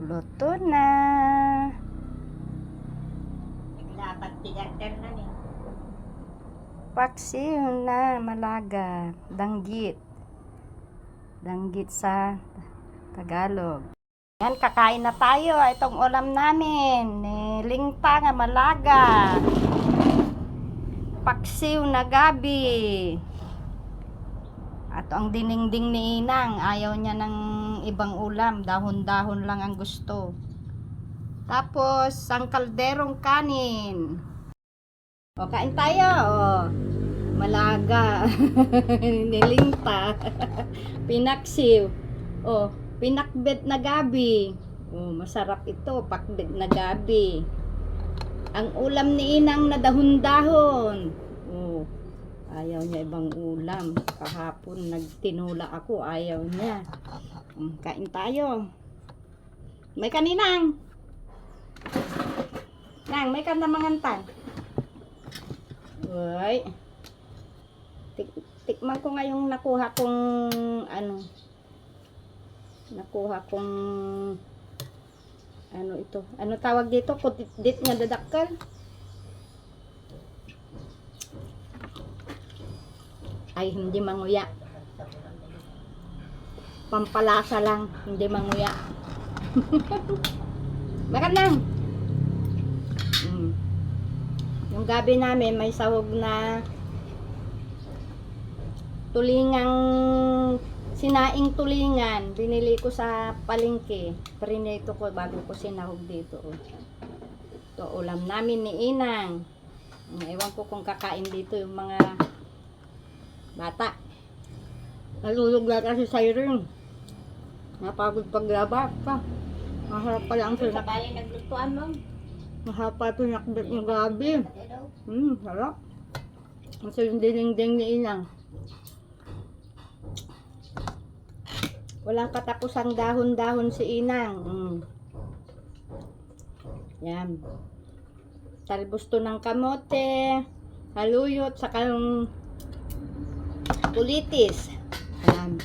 Luto na. Dapat tigater na ni. Paksiw na malaga. Danggit. Danggit sa Tagalog. Yan, kakain na tayo. Itong ulam namin. Lingpa nga malaga. Paksiw na gabi. At ang dinengding ni Inang, ayaw niya ng ibang ulam. Dahon-dahon lang ang gusto. Tapos, ang kalderong kanin. O, kain tayo. O, malaga. Nilingpa. Pinaksiw. O, pinakbet na gabi. O, masarap ito. Pakbet na gabi. Ang ulam ni Inang na dahon-dahon. O, ayaw niya ibang ulam. Kahapon nagtinula ako. Ayaw niya. Kain tayo. May kaninang. Nang, may kanda mangantan. Uy. Tikman ko nga yung nakuha kong ito. Ano tawag dito? Kutit nga dadakkel. Ay, hindi manguya. Pampalasa lang, hindi manguya. Magandang. Yung gabi namin may sahog na tulingang sinaing tulingan. Binili ko sa palengke. Prinito ko bago ko sinahog dito. Ito ulam namin ni Inang. Ewan ko kung kakain dito yung mga bata. Nalulugla kasi sa ring. Napagod paglaba pa. Maharap pala ang Sa bali naglutuan mo. Mahal pa ito nakbit ng gabi. Harap. Kasi yung dinding ni Inang. Walang katapusang dahon-dahon si Inang. Yan. Talbos to ng kamote, haluyot, saka yung kulitis. Yan.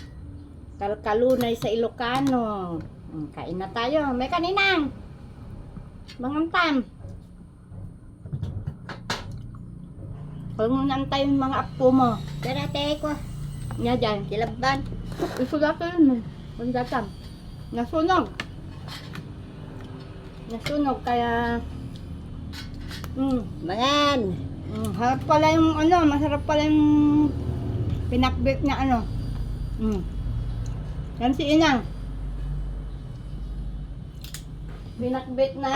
Kalkalunay sa Ilocano. Kain na tayo. May kaninang. Mangantan. Huwag mo nantay yung mga apo mo. Tara, ko. Nga dyan. Kilabban. Isulat ko yun. Huwag datang. Nasunog. Nasunog kaya Mangan. harap pala yung masarap pala yung pinakbit na Yan si Inang. Binakbit na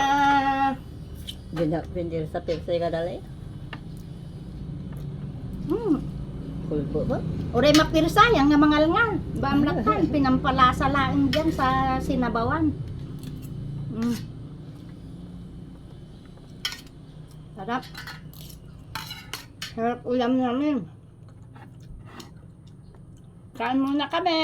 Binakbindir sa pixay ka dali. Kulbo ba? Oray mapirsayang nga mangalngal. Bamlaktan, pinampalasa laing dyan sa sinabawan. Sarap. Sarap ulam namin. Kain muna kami.